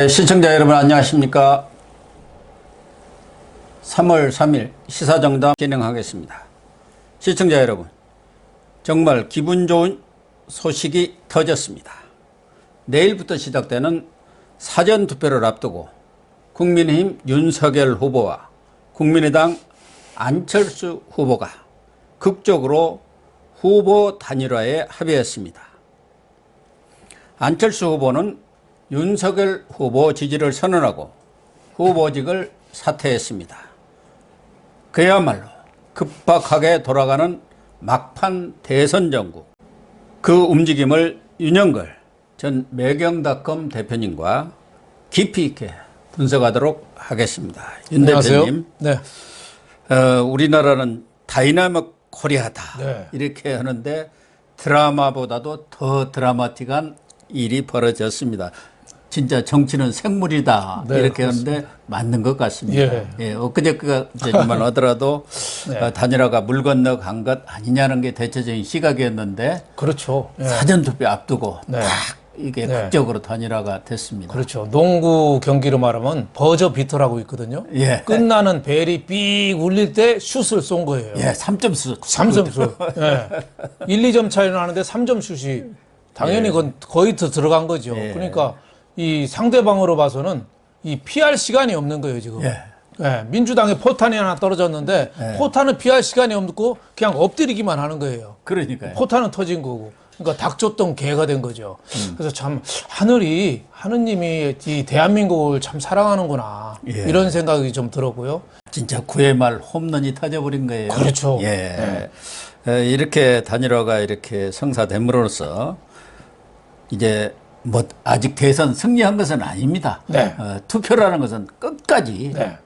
시청자 여러분 안녕하십니까. 3월 3일 시사정담 진행하겠습니다. 시청자 여러분, 정말 기분 좋은 소식이 터졌습니다. 내일부터 시작되는 사전투표를 앞두고 국민의힘 윤석열 후보와 국민의당 안철수 후보가 극적으로 후보 단일화에 합의했습니다. 안철수 후보는 윤석열 후보 지지를 선언하고 후보직을 사퇴했습니다. 그야말로 급박하게 돌아가는 막판 대선 정국. 그 움직임을 윤영걸 전 매경닷컴 대표님과 깊이 있게 분석하도록 하겠습니다. 윤 안녕하세요. 대표님, 네. 우리나라는 다이나믹 코리아다, 네. 이렇게 하는데 드라마보다도 더 드라마틱한 일이 벌어졌습니다. 진짜 정치는 생물이다, 네, 이렇게 그렇습니다. 하는데 맞는 것 같습니다. 예. 엊그제만 하더라도 네. 단일화가 물 건너 간 것 아니냐는 게 대체적인 시각이었는데 그렇죠. 예. 사전투표 앞두고 네. 딱 이게 네. 극적으로 단일화가 됐습니다. 그렇죠. 농구 경기로 말하면 버저 비터라고 있거든요. 예. 끝나는 벨이 삑 울릴 때 슛을 쏜 거예요. 예, 3점수. 3점슛. 예. 1, 2점 차이 나는데 3점 슛이 당연히 그건 거의 더 들어간 거죠. 예. 그러니까 이 상대방으로 봐서는 이 피할 시간이 없는 거예요, 지금. 예. 예, 민주당에 포탄이 하나 떨어졌는데 포탄은 피할 시간이 없고 그냥 엎드리기만 하는 거예요. 그러니까요. 포탄은 터진 거고. 그러니까 닭 줬던 개가 된 거죠. 그래서 참 하느님이 이 대한민국을 참 사랑하는구나. 예. 이런 생각이 좀 들었고요. 진짜 9회 말 홈런이 터져버린 거예요. 그렇죠. 예. 이렇게 단일화가 이렇게 성사됨으로써 이제 뭐 아직 대선 승리한 것은 아닙니다. 네. 투표라는 것은 끝까지 네.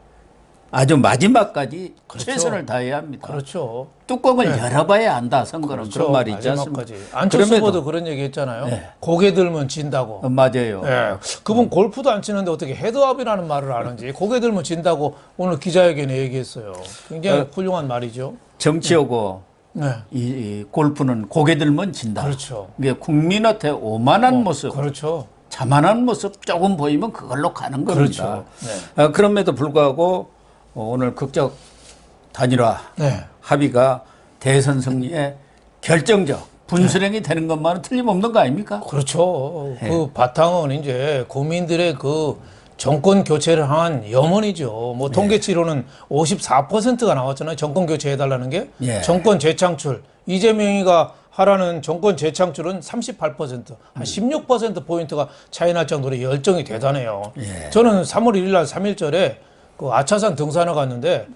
아주 마지막까지 그렇죠. 최선을 다해야 합니다. 그렇죠. 뚜껑을 열어봐야 안다. 선거는 그렇죠. 그런 말이 있지 마지막까지. 않습니까? 안철수 그럼에도 후보도 그런 얘기 했잖아요. 네. 고개 들면 진다고. 맞아요. 예. 그분 골프도 안 치는데 어떻게 헤드업이라는 말을 아는지 고개 들면 진다고 오늘 기자회견에 얘기했어요. 굉장히 훌륭한 말이죠. 정치하고 네. 이 골프는 고개 들면 진다. 그렇죠. 이게 국민한테 오만한 모습, 그렇죠. 자만한 모습 조금 보이면 그걸로 가는 겁니다. 그렇죠. 네. 그럼에도 불구하고 오늘 극적 단일화 네. 합의가 대선 승리에 결정적 분수령이 되는 것만은 틀림없는 거 아닙니까? 그렇죠. 그 바탕은 이제 국민들의 그 정권 교체를 향한 염원이죠. 뭐 통계치로는 54%가 나왔잖아요. 정권 교체해달라는 게. 예. 정권 재창출. 이재명이가 하라는 정권 재창출은 38%, 한 16%포인트가 차이 날 정도로 열정이 대단해요. 예. 저는 3월 1일 날 3일절에 그 아차산 등산을 갔는데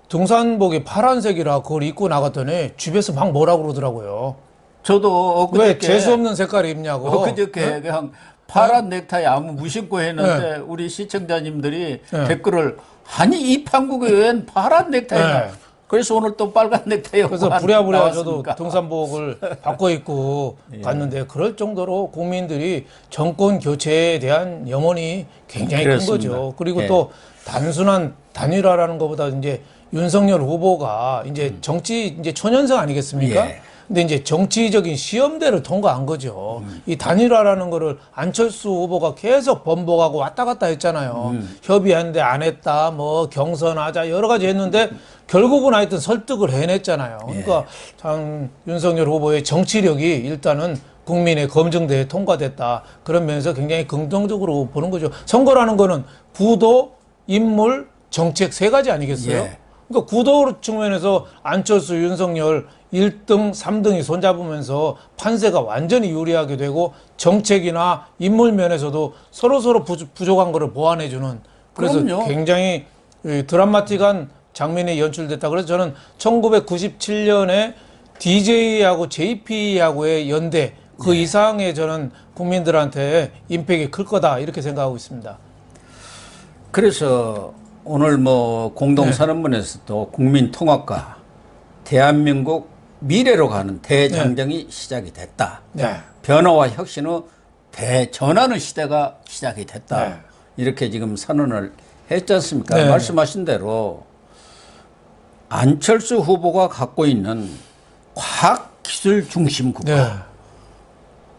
등산복이 파란색이라 그걸 입고 나갔더니 집에서 막 뭐라 그러더라고요. 저도 왜 엊그저께 재수없는 색깔 입냐고. 엊그저께 그냥 파란 넥타이 아무 무심코 했는데 우리 시청자님들이 댓글을 아니 이 판국에 웬 파란 넥타이냐. 네. 그래서 오늘 또 빨간 넥타이 그래서 하고 부랴부랴 저도 나왔으니까. 등산복을 바꿔 입고 갔는데 그럴 정도로 국민들이 정권 교체에 대한 염원이 굉장히 그렇습니다. 큰 거죠. 그리고 예. 또 단순한 단일화라는 것보다 이제 윤석열 후보가 이제 정치 이제 초년생 아니겠습니까? 예. 근데 이제 정치적인 시험대를 통과한 거죠. 이 단일화라는 거를 안철수 후보가 계속 번복하고 왔다 갔다 했잖아요. 협의했는데 안 했다, 뭐 경선하자 여러 가지 했는데 결국은 하여튼 설득을 해냈잖아요. 그러니까 참 윤석열 후보의 정치력이 일단은 국민의 검증대에 통과됐다. 그런 면에서 굉장히 긍정적으로 보는 거죠. 선거라는 거는 구도, 인물, 정책 세 가지 아니겠어요? 예. 그러니까 구도 측면에서 안철수, 윤석열 1등, 3등이 손잡으면서 판세가 완전히 유리하게 되고 정책이나 인물 면에서도 서로 부족한 거를 보완해주는 그래서 그럼요. 굉장히 드라마틱한 장면이 연출됐다. 그래서 저는 1997년에 DJ하고 JP하고의 연대 그 이상의 저는 국민들한테 임팩이 클 거다 이렇게 생각하고 있습니다. 그래서 오늘 뭐 공동선언문에서도 국민 통합과 대한민국 미래로 가는 대장정이 시작이 됐다. 네. 변화와 혁신의 대전환의 시대가 시작이 됐다. 네. 이렇게 지금 선언을 했지 않습니까? 네. 말씀하신 대로 안철수 후보가 갖고 있는 과학기술 중심 국가 네.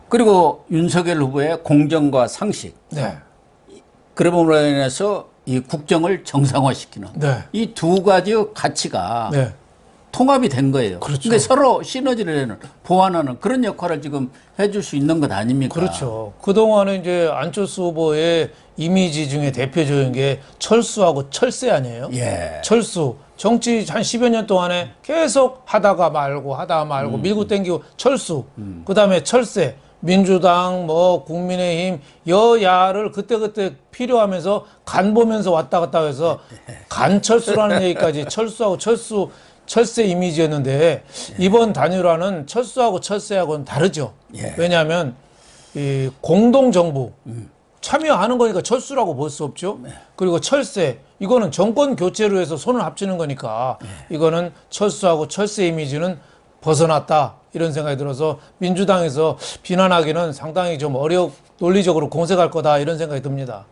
그리고 윤석열 후보의 공정과 상식 네. 그러므로 인해서 이 국정을 정상화시키는 네. 이 두 가지 가치가 네. 통합이 된 거예요. 그렇죠. 근데 서로 시너지를 내는 보완하는 그런 역할을 지금 해줄 수 있는 것 아닙니까? 그렇죠. 그동안에 이제 안철수 후보의 이미지 중에 대표적인 게 철수하고 철새 아니에요? 예. 철수. 정치 한 10여 년 동안에 계속 하다가 말고 밀고 땡기고 철수. 그다음에 철새. 민주당, 뭐 국민의힘 여야를 그때그때 필요하면서 간 보면서 왔다 갔다 해서 간철수라는 얘기까지 철수하고 철새 이미지였는데 이번 단일화는 철수하고 철새하고는 다르죠. 예. 왜냐하면 이 공동정부 참여하는 거니까 철수라고 볼 수 없죠. 그리고 철새 이거는 정권 교체로 해서 손을 합치는 거니까 이거는 철수하고 철새 이미지는 벗어났다 이런 생각이 들어서 민주당에서 비난하기는 상당히 좀 논리적으로 공색할 거다 이런 생각이 듭니다.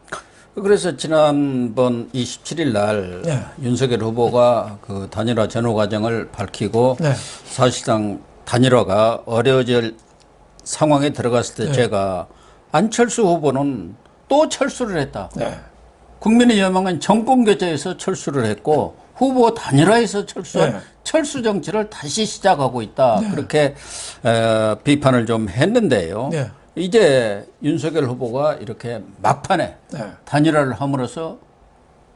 그래서 지난번 27일 날 네. 윤석열 후보가 그 단일화 전후 과정을 밝히고 네. 사실상 단일화가 어려워질 상황에 들어갔을 때 네. 제가 안철수 후보는 또 철수를 했다. 네. 국민의 여망은 정권 교체에서 철수를 했고 후보 단일화에서 철수한 네. 철수 정치를 다시 시작하고 있다. 그렇게 비판을 좀 했는데요. 네. 이제 윤석열 후보가 이렇게 막판에 네. 단일화를 함으로써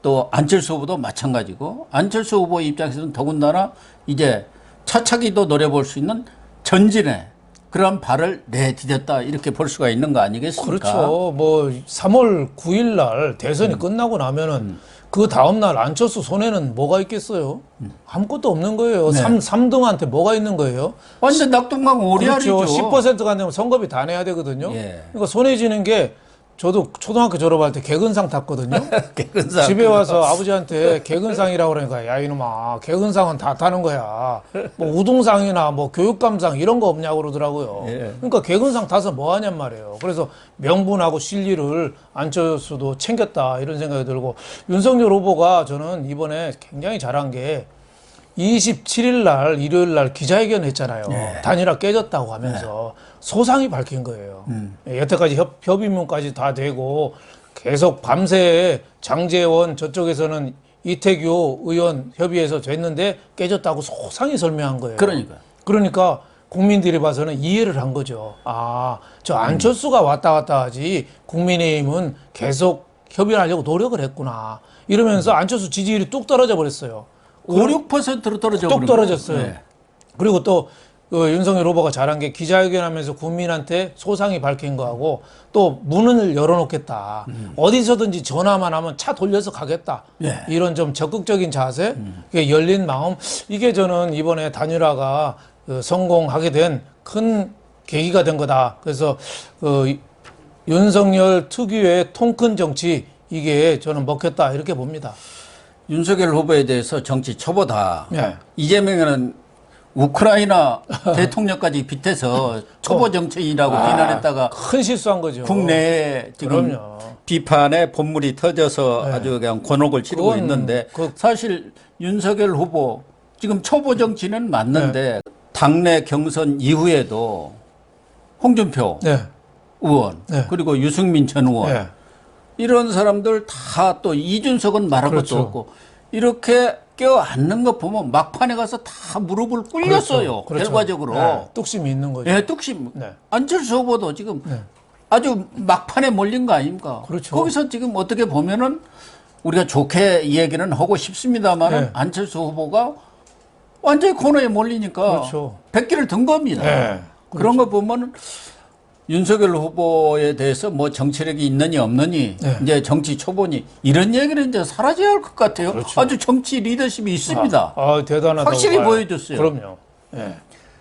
또 안철수 후보도 마찬가지고 안철수 후보 입장에서는 더군다나 이제 차차기도 노려볼 수 있는 전진의 그런 발을 내디뎠다 이렇게 볼 수가 있는 거 아니겠습니까? 그렇죠. 뭐 3월 9일 날 대선이 끝나고 나면은 그 다음 날 안철수 손에는 뭐가 있겠어요? 아무것도 없는 거예요. 네. 3등한테 뭐가 있는 거예요? 완전 낙동강 오리알이죠. 그렇죠. 10%가 안 되면 선거비 다 내야 되거든요. 예. 그러니까 손에 쥐는 게 저도 초등학교 졸업할 때 개근상 탔거든요. 개근상. 집에 와서 아버지한테 개근상이라고 그러니까 야 이놈아 개근상은 다 타는 거야. 뭐 우등상이나 뭐 교육감상 이런 거 없냐고 그러더라고요. 예. 그러니까 개근상 타서 뭐 하냔 말이에요. 그래서 명분하고 실리를 안철수도 챙겼다 이런 생각이 들고 윤석열 후보가 저는 이번에 굉장히 잘한 게 27일 날 일요일 날 기자회견 했잖아요. 단일화 깨졌다고 하면서 소상히 밝힌 거예요. 여태까지 협의문까지 다 되고 계속 밤새 장제원 저쪽에서는 이태규 의원 협의해서 됐는데 깨졌다고 소상히 설명한 거예요. 그러니까 국민들이 봐서는 이해를 한 거죠. 아, 저 안철수가 왔다 갔다 하지 국민의힘은 계속 협의하려고 노력을 했구나. 이러면서 안철수 지지율이 뚝 떨어져 버렸어요. 5, 6%로 떨어져 뚝 떨어졌어요. 네. 그리고 또 윤석열 후보가 잘한 게 기자회견하면서 국민한테 소상히 밝힌 거하고 또 문을 열어놓겠다. 어디서든지 전화만 하면 차 돌려서 가겠다. 예. 이런 좀 적극적인 자세, 열린 마음. 이게 저는 이번에 단일화가 성공하게 된 큰 계기가 된 거다. 그래서 윤석열 특유의 통큰 정치 이게 저는 먹혔다 이렇게 봅니다. 윤석열 후보에 대해서 정치 초보다. 네. 이재명은 우크라이나 대통령까지 빗대서 초보 정치인이라고 비난했다가 큰 실수한 거죠. 국내에 지금 그럼요. 비판의 본물이 터져서 아주 그냥 곤혹을 치르고 그건 있는데 사실 윤석열 후보 지금 초보 정치는 맞는데 당내 경선 이후에도 홍준표 네. 의원 네. 그리고 유승민 전 의원 네. 이런 사람들 다 또 이준석은 말할 그렇죠. 것도 없고 이렇게 껴안는 거 보면 막판에 가서 다 무릎을 꿇렸어요. 그렇죠. 결과적으로. 네. 뚝심이 있는 거죠. 예, 뚝심. 네. 안철수 후보도 지금 네. 아주 막판에 몰린 거 아닙니까? 그렇죠. 거기서 지금 어떻게 보면은 우리가 좋게 이야기는 하고 싶습니다만은 네. 안철수 후보가 완전히 코너에 몰리니까 그렇죠. 100기를 든 겁니다. 네. 그런 거 보면은 윤석열 후보에 대해서 뭐 정치력이 있느니 없느니 네. 이제 정치 초보니 이런 얘기는 이제 사라져야 할 것 같아요. 그렇죠. 아주 정치 리더십이 있습니다. 대단하다고 확실히 봐요. 보여줬어요. 그럼요. 예.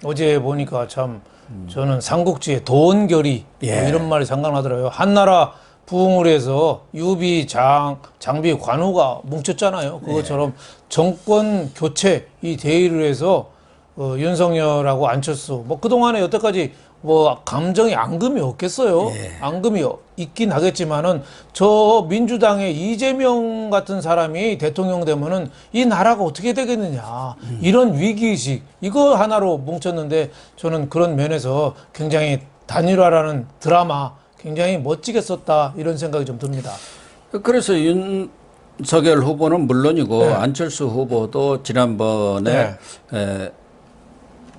어제 보니까 참 저는 삼국지의 도원결의 예. 뭐 이런 말이 생각나더라고요. 한나라 부흥을 해서 유비, 장비, 관우가 뭉쳤잖아요. 그것처럼 정권 교체 이 대의를 해서 윤석열하고 안철수 뭐 그동안에 여태까지 뭐 감정이 앙금이 없겠어요. 앙금이 있긴 하겠지만은 저 민주당의 이재명 같은 사람이 대통령 되면은 이 나라가 어떻게 되겠느냐 이런 위기의식 이거 하나로 뭉쳤는데 저는 그런 면에서 굉장히 단일화라는 드라마 굉장히 멋지게 썼다 이런 생각이 좀 듭니다. 그래서 윤석열 후보는 물론이고 네. 안철수 후보도 지난번에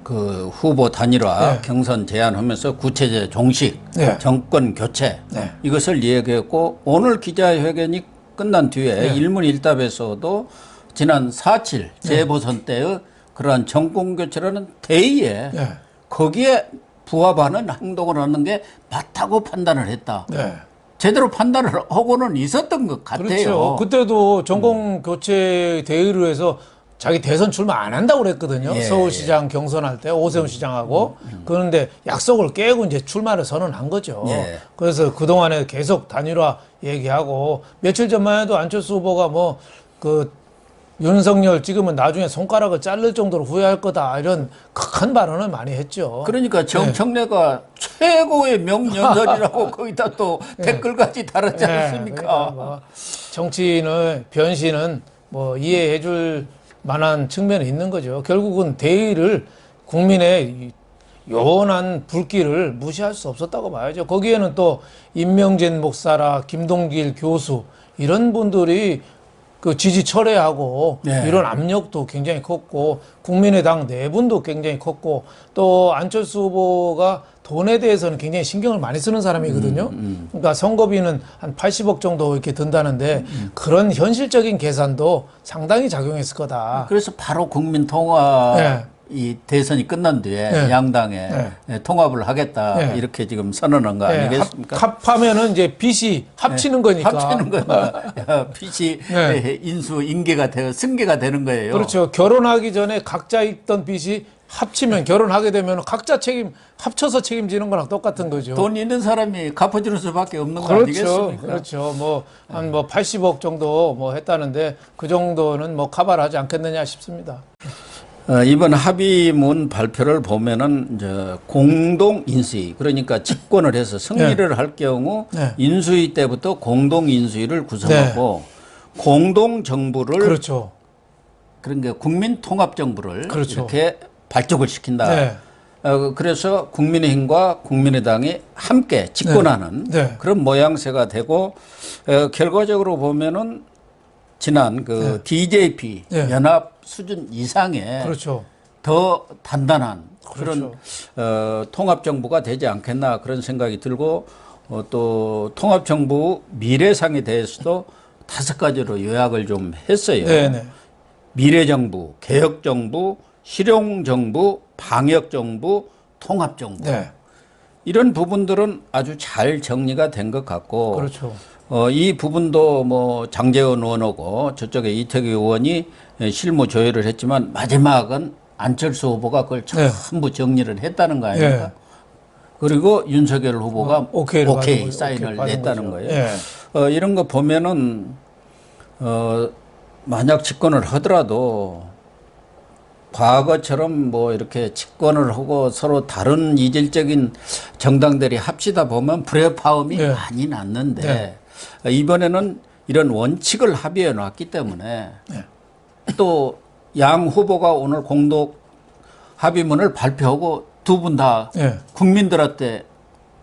그 후보 단일화 네. 경선 제안하면서 구체제 종식, 네. 정권 교체 네. 이것을 얘기했고 오늘 기자회견이 끝난 뒤에 네. 일문일답에서도 지난 4.7 재보선 때의 그러한 정권 교체라는 대의에 네. 거기에 부합하는 행동을 하는 게 맞다고 판단을 했다. 네. 제대로 판단을 하고는 있었던 것 같아요. 그렇죠. 그때도 정권 교체 대의로 해서 자기 대선 출마 안 한다고 그랬거든요. 예, 서울시장 경선할 때 오세훈 시장하고. 그런데 약속을 깨고 이제 출마를 선언한 거죠. 예. 그래서 그동안에 계속 단일화 얘기하고 며칠 전만 해도 안철수 후보가 뭐 그 윤석열 찍으면 나중에 손가락을 자를 정도로 후회할 거다 이런 극한 발언을 많이 했죠. 그러니까 정청래가 최고의 명연설이라고 거기다 또 댓글까지 달았지 않습니까? 그러니까 뭐 정치인의 변신은 뭐 이해해 줄 만한 측면이 있는 거죠. 결국은 대의를 국민의 요원한 불길을 무시할 수 없었다고 봐야죠. 거기에는 또 임명진 목사라 김동길 교수 이런 분들이 그 지지 철회하고 네. 이런 압력도 굉장히 컸고 국민의당 내분도 굉장히 컸고 또 안철수 후보가 돈에 대해서는 굉장히 신경을 많이 쓰는 사람이거든요. 그러니까 선거비는 한 80억 정도 이렇게 든다는데 그런 현실적인 계산도 상당히 작용했을 거다. 그래서 바로 국민통합 네. 이 대선이 끝난 뒤에 네. 양당에 통합을 하겠다 네. 이렇게 지금 선언한 거 아니겠습니까? 합하면은 이제 빚이 합치는 거니까. 합치는 거니까 빚이 인수 인계가 되어 승계가 되는 거예요. 그렇죠. 결혼하기 전에 각자 있던 빚이 합치면 결혼하게 되면 각자 합쳐서 책임지는 거랑 똑같은 거죠. 돈 있는 사람이 갚아주는 수밖에 없는 거 그렇죠. 아니겠습니까? 그렇죠. 뭐 한 뭐 80억 정도 뭐 했다는데 그 정도는 뭐 커버를 하지 않겠느냐 싶습니다. 이번 합의문 발표를 보면은 이제 공동 인수위 그러니까 집권을 해서 승리를 할 경우 인수위 때부터 공동 인수위를 구성하고 공동 정부를 그렇죠. 그러니까 국민 통합 정부를 그렇죠. 이렇게 발족을 시킨다. 네. 그래서 국민의힘과 국민의당이 함께 집권하는 그런 모양새가 되고 결과적으로 보면은 지난 그 DJP 연합 수준 이상의 그렇죠. 더 단단한 그렇죠. 그런 통합 정부가 되지 않겠나 그런 생각이 들고 또 통합 정부 미래상에 대해서도 5가지로 요약을 좀 했어요. 네네. 미래 정부, 개혁 정부, 실용 정부, 방역 정부, 통합 정부. 네. 이런 부분들은 아주 잘 정리가 된 것 같고 그렇죠. 이 부분도 뭐 장제원 의원하고 저쪽에 이태규 의원이 실무 조율을 했지만 마지막은 안철수 후보가 그걸 전부 정리를 했다는 거 아닙니까? 그리고 윤석열 후보가 오케이 사인을 냈다는 거예요. 이런 거 보면은 만약 집권을 하더라도 과거처럼 뭐 이렇게 집권을 하고 서로 다른 이질적인 정당들이 합치다 보면 불협화음이 많이 났는데 이번에는 이런 원칙을 합의해 놨기 때문에 또 양 후보가 오늘 공동 합의문을 발표하고 두 분 다 국민들한테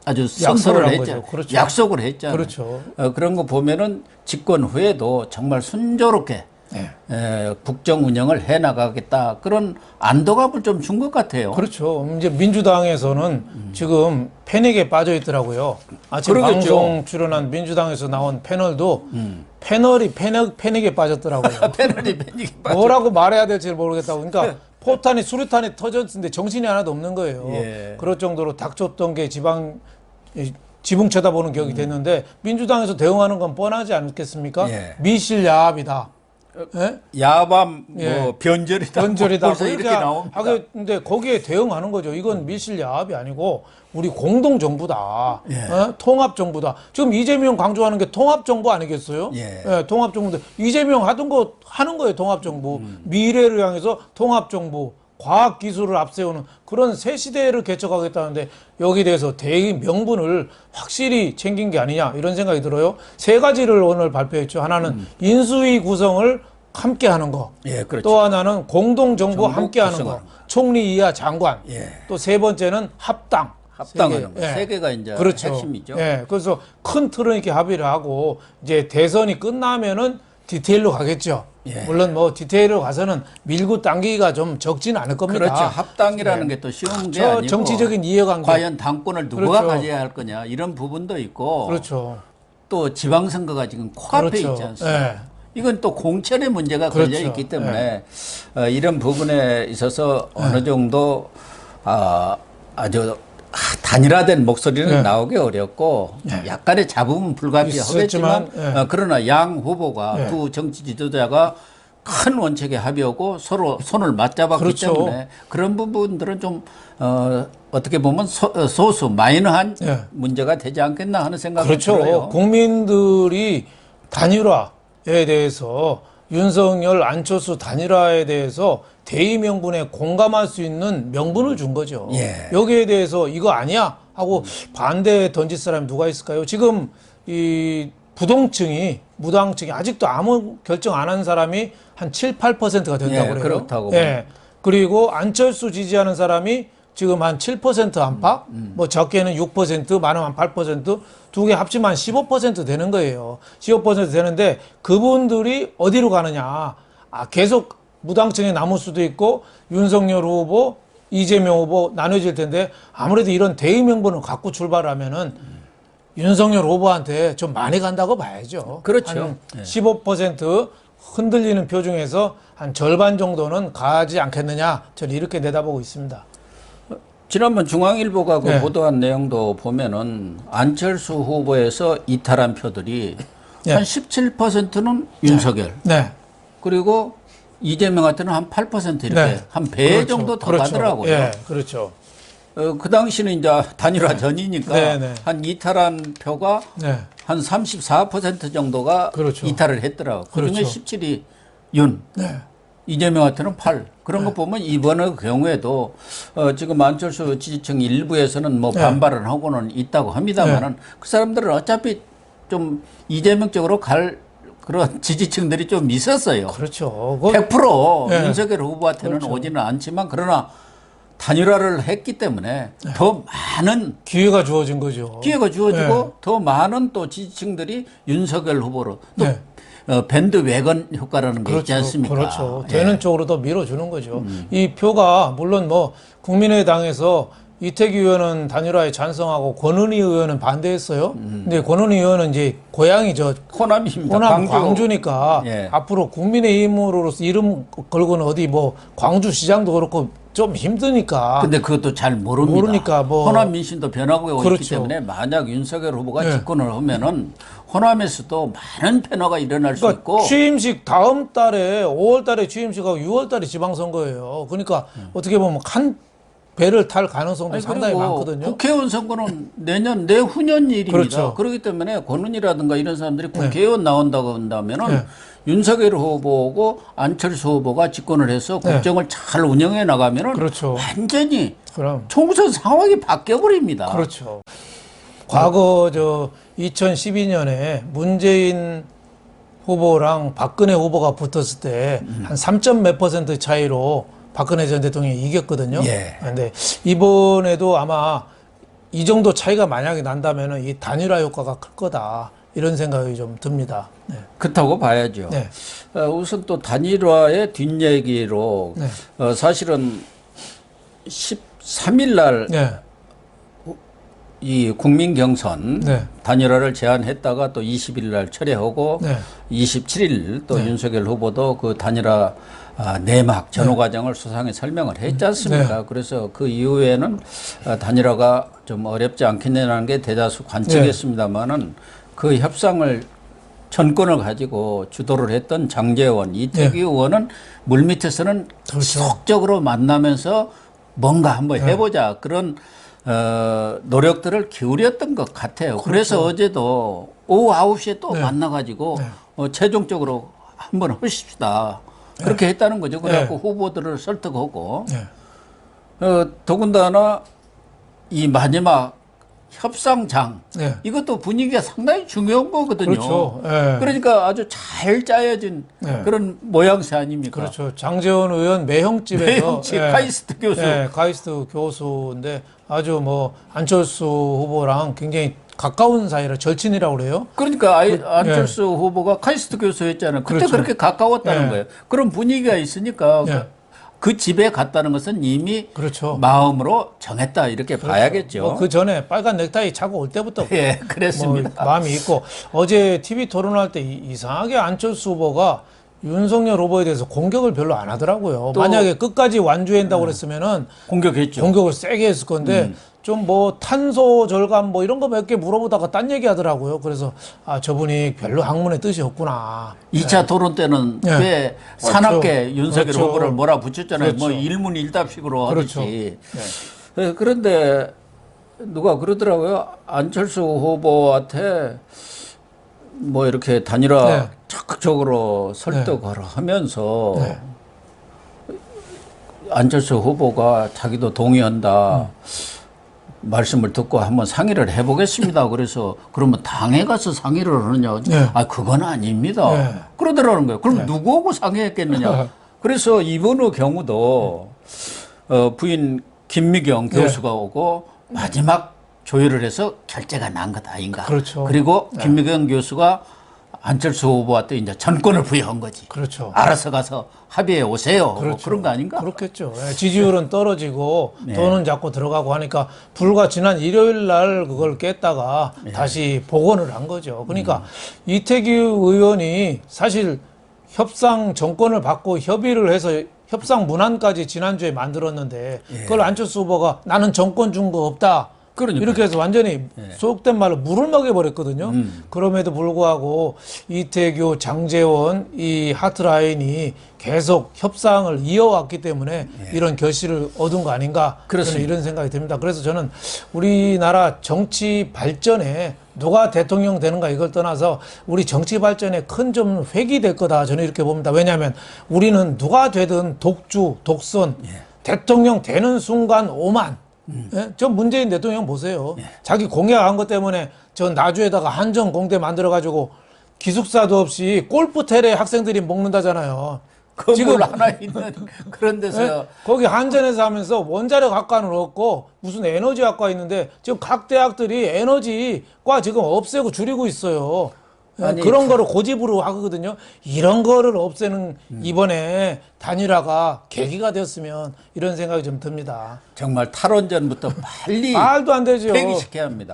아주 선서를 했죠. 그렇죠. 약속을 했잖아요. 그렇죠. 그런 거 보면은 집권 후에도 정말 순조롭게 국정 운영을 해 나가겠다 그런 안도감을 좀 준 것 같아요. 그렇죠. 이제 민주당에서는 지금 패닉에 빠져 있더라고요. 아침 그러겠죠. 방송 출연한 민주당에서 나온 패널도 패널이 패닉에 빠졌더라고요. 패널이 패닉에 빠져. 뭐라고 말해야 될지 모르겠다고. 그러니까 포탄이 수류탄이 터졌는데 정신이 하나도 없는 거예요. 그럴 정도로 닥쳤던 게 지붕 쳐다보는 격이 됐는데 민주당에서 대응하는 건 뻔하지 않겠습니까? 미실야합이다. 야밤 뭐 변절이다. 변절이다. 벌써 이렇게 나옵니다. 근데 거기에 대응하는 거죠. 이건 미실야합이 아니고 우리 공동 정부다. 통합 정부다. 지금 이재명 강조하는 게 통합 정부 아니겠어요? 통합 정부인데 이재명 하던 거 하는 거예요. 통합 정부. 미래를 향해서 통합 정부. 과학 기술을 앞세우는 그런 새 시대를 개척하겠다는데 여기에 대해서 대의 명분을 확실히 챙긴 게 아니냐 이런 생각이 들어요. 3가지를 오늘 발표했죠. 하나는 인수위 구성을 함께 하는 거. 그렇죠. 또 하나는 공동 정부 함께 하는 거. 총리 이하 장관. 또 3번째는 합당. 합당하는 거. 예. 세 개가 이제 그렇죠. 핵심이죠. 예. 그래서 큰 틀은 이렇게 합의를 하고 이제 대선이 끝나면은 디테일로 가겠죠. 예. 물론 뭐 디테일로 가서는 밀고 당기기가 좀 적지는 않을 겁니다. 그렇죠. 합당이라는 예. 게 또 쉬운 게 저 아니고 정치적인 이해관계. 과연 당권을 누가 그렇죠. 가져야 할 거냐 이런 부분도 있고 그렇죠. 또 지방선거가 지금 코앞에 그렇죠. 있지 않습니까? 예. 이건 또 공천의 문제가 그렇죠. 걸려 있기 때문에 이런 부분에 있어서 어느 정도 아주 단일화된 목소리는 나오기 어렵고 약간의 잡음은 불가피하겠지만 있었지만, 그러나 양 후보가 두 정치 지도자가 큰 원칙에 합의하고 서로 손을 맞잡았기 그렇죠. 때문에 그런 부분들은 좀 어떻게 보면 소수 마이너한 문제가 되지 않겠나 하는 생각이 그렇죠. 들어요. 국민들이 단일화에 대해서 윤석열, 안철수 단일화에 대해서 대의 명분에 공감할 수 있는 명분을 준 거죠. 예. 여기에 대해서 이거 아니야 하고 반대 던질 사람이 누가 있을까요? 지금 이 부동층이 무당층이 아직도 아무 결정 안 한 사람이 한 7, 8%가 된다고 예, 그래요. 그렇다고 예. 그리고 안철수 지지하는 사람이 지금 한 7% 안팎, 뭐 적게는 6%, 많으면 한 8%, 두 개 합치면 한 15% 되는 거예요. 15% 되는데 그분들이 어디로 가느냐. 계속 무당층에 남을 수도 있고 윤석열 후보, 이재명 후보 나눠질 텐데 아무래도 이런 대의 명분을 갖고 출발하면은 윤석열 후보한테 좀 많이 간다고 봐야죠. 그렇죠. 한 15% 흔들리는 표 중에서 한 절반 정도는 가지 않겠느냐. 저는 이렇게 내다보고 있습니다. 지난번 중앙일보가 그 네. 보도한 내용도 보면은 안철수 후보에서 이탈한 표들이 네. 한 17%는 윤석열 네. 그리고 이재명한테는 한 8% 이렇게 네. 한 배 그렇죠. 정도 더 그렇죠. 가더라고요. 예, 그렇죠. 그 당시는 이제 단일화 전이니까 네, 네. 한 이탈한 표가 네. 한 34% 정도가 그렇죠. 이탈을 했더라고요. 그중에 그렇죠. 17이 윤, 네. 이재명한테는 8. 그런 거 보면 이번의 경우에도 지금 안철수 지지층 일부에서는 뭐 반발을 하고는 있다고 합니다만은 그 사람들은 어차피 좀 이재명 쪽으로 갈 그런 지지층들이 좀 있었어요. 그렇죠. 100% 네. 윤석열 후보한테는 오지는 않지만 그러나 단일화를 했기 때문에 더 많은 기회가 주어진 거죠. 기회가 주어지고 더 많은 또 지지층들이 윤석열 후보로 또 네. 밴드 웨건 효과라는 게 있지 않습니까? 그렇죠. 예. 되는 쪽으로 더 밀어주는 거죠. 이 표가 물론 뭐 국민의당에서 이태규 의원은 단일화에 찬성하고 권은희 의원은 반대했어요. 근데 권은희 의원은 이제 고향이 저 호남입니다. 호남 광주니까 예. 앞으로 국민의힘으로서 이름 걸고는 어디 뭐 광주시장도 그렇고 좀 힘드니까. 근데 그것도 잘 모릅니다. 모르니까 뭐 호남 민심도 변하고 있기 그렇죠. 때문에 만약 윤석열 후보가 예. 집권을 하면은 호남에서도 많은 변화가 일어날 수 있고 취임식 다음 달에 5월 달에 취임식하고 6월 달에 지방선거예요. 그러니까 어떻게 보면 한 배를 탈 가능성도 아니, 상당히 그리고 많거든요. 국회의원 선거는 내후년 일입니다. 그렇죠. 그렇기 때문에 권은희라든가 이런 사람들이 국회의원 나온다고 한다면은 네. 윤석열 후보고 안철수 후보가 집권을 해서 국정을 잘 운영해 나가면은 그렇죠. 완전히 그럼 총선 상황이 바뀌어 버립니다. 그렇죠. 과거 저 2012년에 문재인 후보랑 박근혜 후보가 붙었을 때 한 3점 몇 퍼센트 차이로 박근혜 전 대통령이 이겼거든요. 예. 그런데 이번에도 아마 이 정도 차이가 만약에 난다면은 이 단일화 효과가 클 거다. 이런 생각이 좀 듭니다. 네. 그렇다고 봐야죠. 네. 우선 또 단일화의 뒷얘기로 네. 사실은 13일 날 네. 이 국민 경선 네. 단일화를 제안했다가 또 20일 날 철회하고 네. 27일 또 윤석열 후보도 그 단일화 내막 전후 과정을 수상에 설명을 했지 않습니까? 그래서 그 이후에는 단일화가 좀 어렵지 않겠냐는 게 대다수 관측이었습니다만은 그 협상을 전권을 가지고 주도를 했던 장제원, 이태규 의원은 물밑에서는 그렇죠. 지속적으로 만나면서 뭔가 한번 해보자 그런 노력들을 기울였던 것 같아요. 그래서 어제도 오후 9시에 또 만나가지고 최종적으로 한번 하십시다. 그렇게 했다는 거죠. 그래갖고 후보들을 설득하고 더군다나 이 마지막 협상장 네. 이것도 분위기가 상당히 중요한 거거든요. 그렇죠. 예. 그러니까 아주 잘 짜여진 네. 그런 모양새 아닙니까? 그렇죠. 장제원 의원 매형집에서 매형집 카이스트 교수. 카이스트 교수인데 아주 뭐 안철수 후보랑 굉장히 가까운 사이라 절친이라고 그래요. 그러니까 안철수 후보가 카이스트 교수였잖아요. 그때 그렇죠. 그렇게 가까웠다는 예. 거예요. 그런 분위기가 있으니까 예. 그 집에 갔다는 것은 이미 그렇죠. 마음으로 정했다 이렇게 봐야겠죠. 뭐 그 전에 빨간 넥타이 차고 올 때부터 예, 그랬습니다. 뭐 마음이 있고 어제 TV 토론할 때 이상하게 안철수 후보가 윤석열 후보에 대해서 공격을 별로 안 하더라고요. 만약에 끝까지 완주한다고 그랬으면은 공격했죠. 공격을 세게 했을 건데 좀 뭐 탄소 절감 뭐 이런 거 몇 개 물어보다가 딴 얘기 하더라고요. 그래서 아 저분이 별로 학문의 뜻이 없구나. 2차 토론 때는 예. 꽤 사납게 그렇죠. 윤석열 그렇죠. 후보를 몰아붙였잖아요. 그렇죠. 뭐 일문일답식으로 그렇죠. 하듯이. 그런데 누가 그러더라고요. 안철수 후보한테 뭐 이렇게 단일화 네. 적극적으로 설득을 하면서 네. 안철수 후보가 자기도 동의한다. 말씀을 듣고 한번 상의를 해보겠습니다. 그래서 그러면 당에 가서 상의를 하느냐? 네. 아 그건 아닙니다. 네. 그러더라는 거예요. 그럼 누구하고 상의했겠느냐? 그래서 이번의 경우도 부인 김미경 네. 교수가 오고 마지막 조율을 해서 결재가 난 것 아닌가? 그렇죠. 그리고 김미경 교수가 안철수 후보한테 이제 전권을 부여한 거지. 그렇죠. 알아서 가서 합의해 오세요. 뭐 그렇죠. 그런 거 아닌가? 그렇겠죠. 지지율은 떨어지고 돈은 자꾸 들어가고 하니까 불과 지난 일요일 날 그걸 깼다가 다시 복원을 한 거죠. 그러니까 이태규 의원이 사실 협상 정권을 받고 협의를 해서 협상 문안까지 지난주에 만들었는데 그걸 안철수 후보가 나는 정권 준 거 없다. 그러니까요. 이렇게 해서 완전히 속된 말로 물을 먹여버렸거든요. 그럼에도 불구하고 이태규, 장제원 이 하트라인이 계속 협상을 이어왔기 때문에 이런 결실을 얻은 거 아닌가 그렇습니다. 저는 이런 생각이 듭니다. 그래서 저는 우리나라 정치 발전에 누가 대통령 되는가 이걸 떠나서 우리 정치 발전에 큰 좀 획이 될 거다 저는 이렇게 봅니다. 왜냐하면 우리는 누가 되든 독주, 독선, 대통령 되는 순간 오만 예? 저 문재인 대통령 보세요. 자기 공약한 것 때문에 저 나주에다가 한정 공대 만들어가지고 기숙사도 없이 골프텔에 학생들이 먹는다잖아요. 건물 하나 있는 그런 데서 예? 거기 한전에서 하면서 원자력 학과는 없고 무슨 에너지 학과 있는데 지금 각 대학들이 에너지과 지금 없애고 줄이고 있어요. 아니, 그런 거를 고집으로 하거든요. 이런 거를 없애는 이번에 단일화가 계기가 되었으면 이런 생각이 좀 듭니다. 정말 탈원전부터 빨리 말도 안 되죠. 폐기시켜야 합니다.